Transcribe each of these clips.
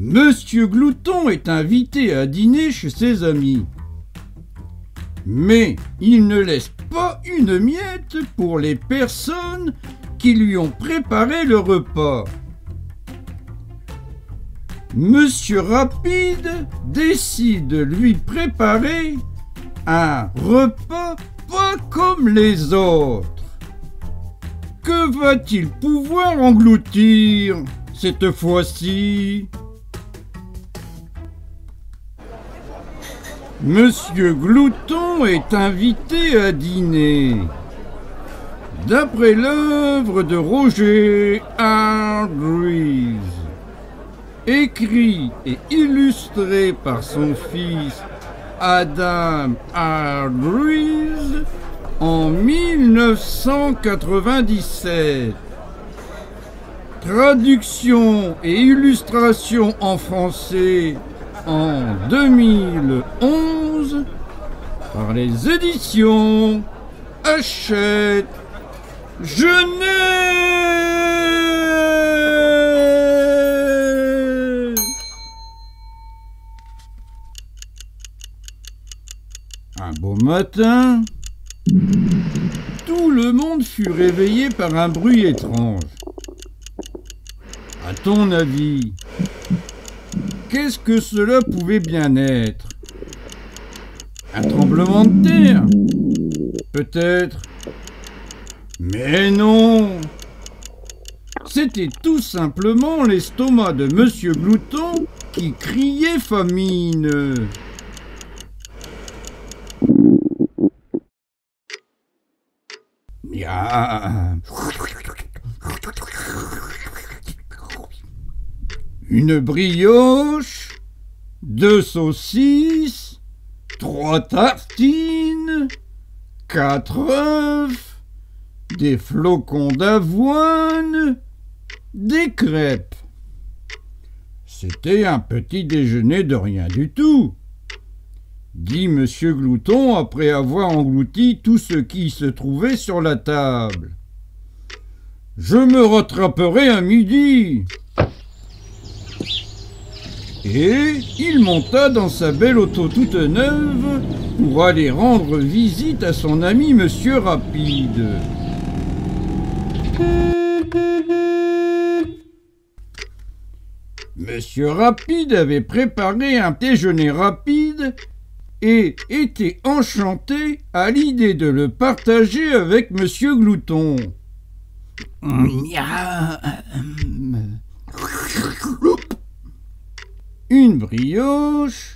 Monsieur Glouton est invité à dîner chez ses amis. Mais il ne laisse pas une miette pour les personnes qui lui ont préparé le repas. Monsieur Rapide décide de lui préparer un repas pas comme les autres. Que va-t-il pouvoir engloutir cette fois-ci? Monsieur Glouton est invité à dîner. D'après l'œuvre de Roger Hargreaves, écrit et illustré par son fils Adam Hargreaves en 1997. Traduction et illustration en français en 2011 par les éditions Hachette Jeunesse. Un beau matin, tout le monde fut réveillé par un bruit étrange. À ton avis, qu'est-ce que cela pouvait bien être? Un tremblement de terre? Peut-être. Mais non! C'était tout simplement l'estomac de Monsieur Glouton qui criait famine. Une brioche, 2 saucisses, 3 tartines, 4 œufs, des flocons d'avoine, des crêpes. C'était un petit déjeuner de rien du tout, dit Monsieur Glouton après avoir englouti tout ce qui se trouvait sur la table. Je me rattraperai à midi. Et il monta dans sa belle auto toute neuve pour aller rendre visite à son ami Monsieur Rapide. Monsieur Rapide avait préparé un déjeuner rapide et était enchanté à l'idée de le partager avec Monsieur Glouton. Une brioche,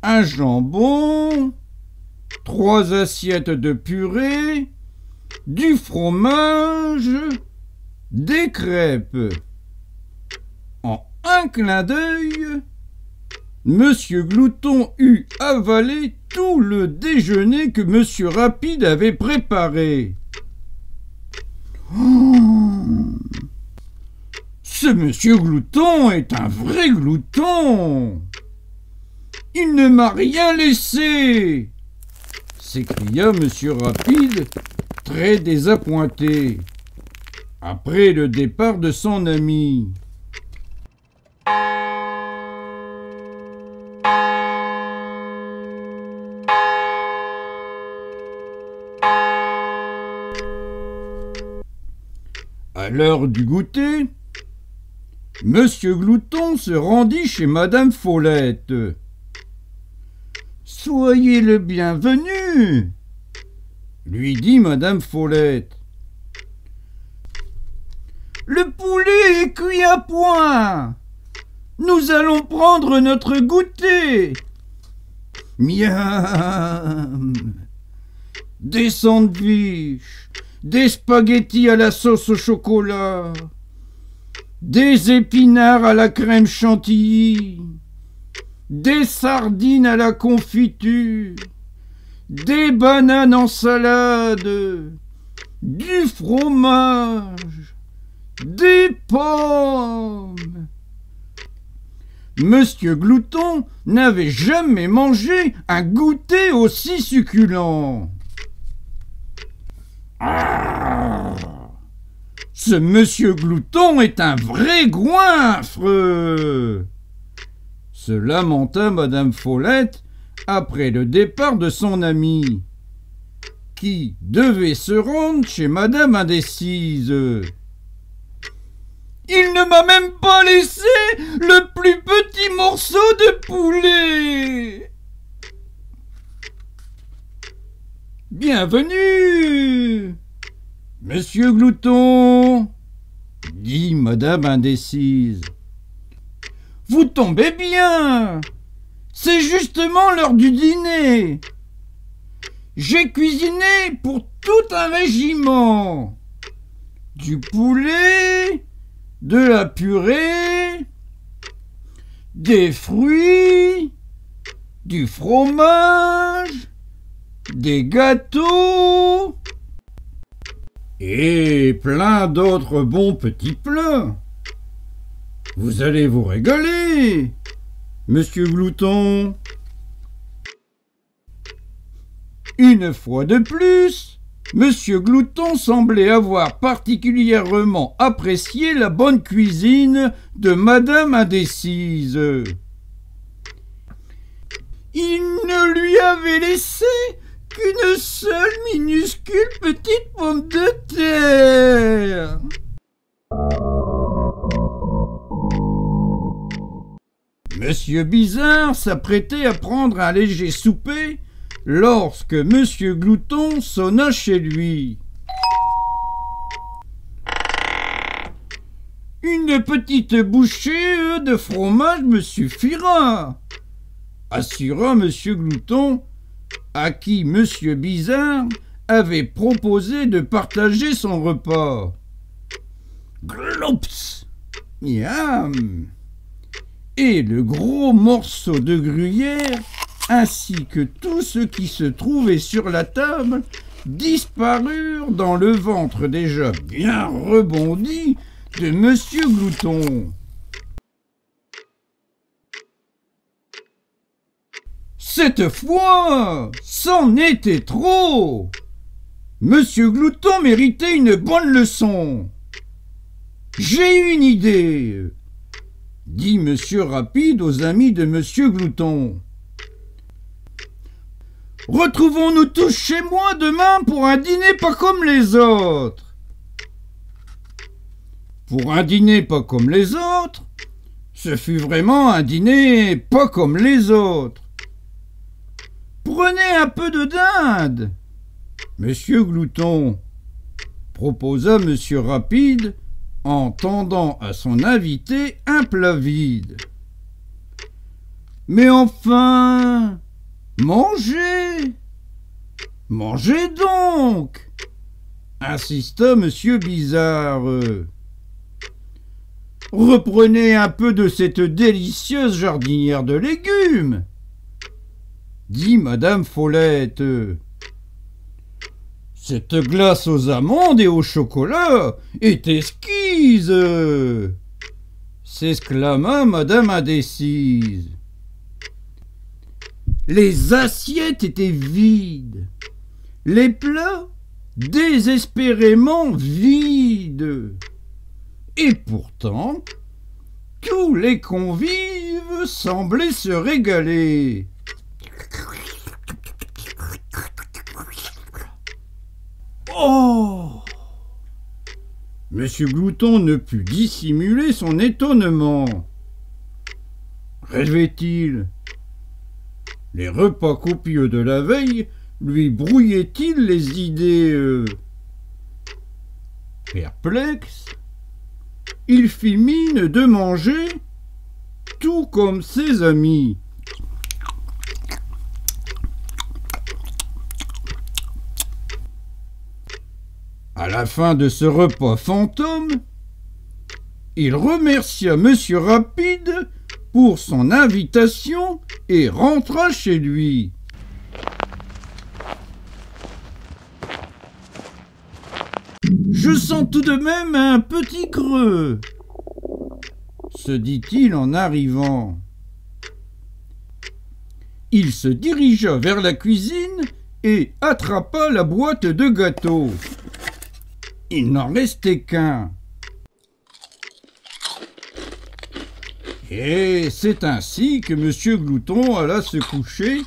un jambon, 3 assiettes de purée, du fromage, des crêpes. En un clin d'œil, Monsieur Glouton eut avalé tout le déjeuner que Monsieur Rapide avait préparé. Ce Monsieur Glouton est un vrai glouton. Il ne m'a rien laissé, s'écria Monsieur Rapide, très désappointé, après le départ de son ami. À l'heure du goûter, Monsieur Glouton se rendit chez Madame Follette. « Soyez le bienvenu !» lui dit Madame Follette. « Le poulet est cuit à point. Nous allons prendre notre goûter. » Miam! Des sandwichs, des spaghettis à la sauce au chocolat, des épinards à la crème chantilly, des sardines à la confiture, des bananes en salade, du fromage, des pommes. Monsieur Glouton n'avait jamais mangé un goûter aussi succulent. Ah, ce Monsieur Glouton est un vrai goinfre. se lamenta madame Follette après le départ de son ami, qui devait se rendre chez madame Indécise. Il ne m'a même pas laissé le plus petit morceau de poulet. Bienvenue, monsieur Glouton, dit madame Indécise. Vous tombez bien, c'est justement l'heure du dîner. J'ai cuisiné pour tout un régiment. Du poulet, de la purée, des fruits, du fromage, des gâteaux et plein d'autres bons petits plats. Vous allez vous régaler, monsieur Glouton. Une fois de plus, monsieur Glouton semblait avoir particulièrement apprécié la bonne cuisine de madame Indécise. Il ne lui avait laissé qu'une seule minuscule petite pomme de terre. Monsieur Bizarre s'apprêtait à prendre un léger souper lorsque monsieur Glouton sonna chez lui. Une petite bouchée de fromage me suffira, assura monsieur Glouton, à qui monsieur Bizarre avait proposé de partager son repas. Gloups! Miam! Et le gros morceau de gruyère, ainsi que tout ce qui se trouvait sur la table, disparurent dans le ventre déjà bien rebondi de monsieur Glouton. Cette fois, c'en était trop. Monsieur Glouton méritait une bonne leçon. J'ai une idée, dit monsieur Rapide aux amis de monsieur Glouton. Retrouvons-nous tous chez moi demain pour un dîner pas comme les autres. Pour un dîner pas comme les autres, ce fut vraiment un dîner pas comme les autres. Prenez un peu de dinde, monsieur Glouton, proposa monsieur Rapide en tendant à son invité un plat vide. Mais enfin, mangez, mangez donc, insista monsieur Bizarre. Reprenez un peu de cette délicieuse jardinière de légumes, dit madame Follette. Cette glace aux amandes et au chocolat est exquise, s'exclama madame Indécise. Les assiettes étaient vides, les plats désespérément vides. Et pourtant, tous les convives semblaient se régaler. Oh! Monsieur Glouton ne put dissimuler son étonnement. Rêvait-il? Les repas copieux de la veille lui brouillaient-ils les idées? Perplexe, il fit mine de manger, tout comme ses amis. À la fin de ce repas fantôme, il remercia monsieur Rapide pour son invitation et rentra chez lui. Je sens tout de même un petit creux, se dit-il en arrivant. Il se dirigea vers la cuisine et attrapa la boîte de gâteaux. Il n'en restait qu'un. Et c'est ainsi que Monsieur Glouton alla se coucher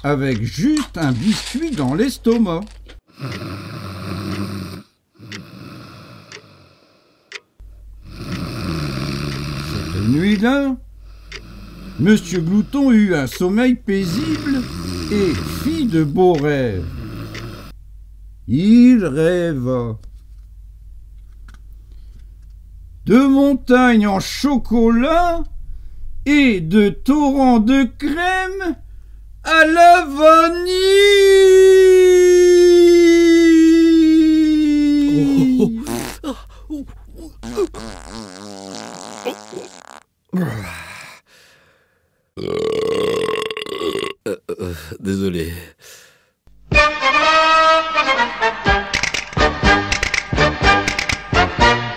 avec juste un biscuit dans l'estomac. Cette nuit-là, Monsieur Glouton eut un sommeil paisible et fit de beaux rêves. Il rêva de montagnes en chocolat et de torrents de crème à la vanille. Désolé.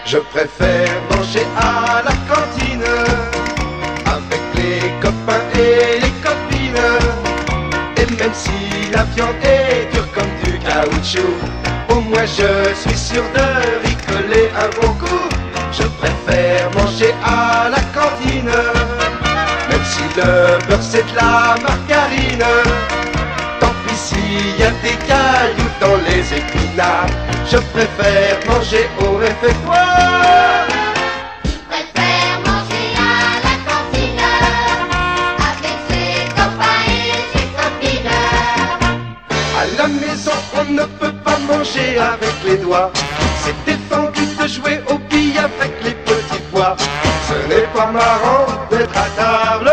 Je préfère manger à la cantine avec les copains et les copines. Et même si la viande est dure comme du caoutchouc, au moins je suis sûr de rigoler un bon coup. Je préfère manger à la cantine, même si le beurre c'est de la margarine. Tant pis s'il y a des cailloux dans les épinards, je préfère manger au réfectoire. Je préfère manger à la cantine avec ses copains et ses copines. À la maison on ne peut pas manger avec les doigts. C'est défendu de jouer au billes avec les petits pois. Ce n'est pas marrant d'être à table.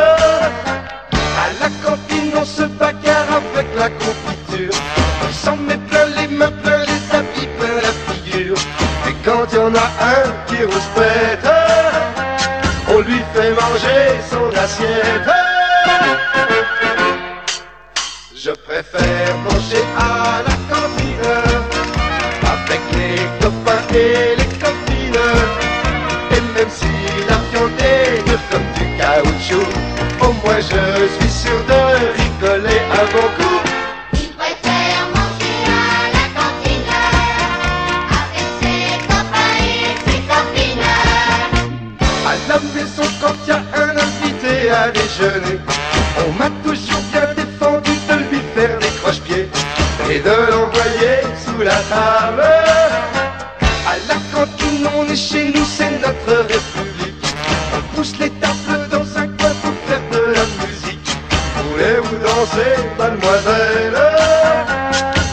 À la cantine on se bagarre avec la confiture. On s'en met plein les mains, plein les habits, plein la figure. Et quand il y en a un qui rouspète, on lui fait manger son assiette. Je préfère manger à la cantine avec les copains et les copines. Et même si la viande est dure comme du caoutchouc, au moins je suis sûr de rigoler un bon coup. Il préfère manger à la cantine avec ses copains et ses copines. À la maison quand il y a un invité à déjeuner, on m'a toujours bien défendu de lui faire des croche-pieds et de l'envoyer sous la table. À la cantine on est chez nous, c'est notre république. On pousse les tables dans un coin pour faire de la musique. Voulez-vous danser, mademoiselle,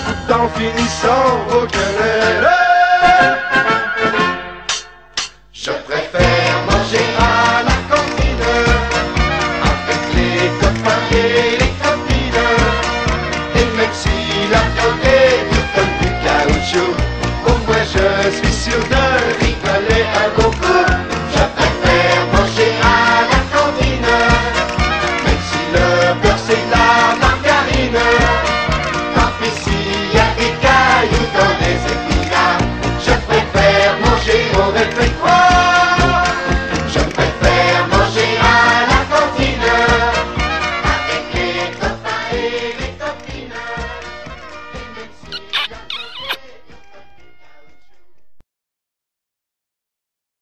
tout en finissant vos querelles? Je préfère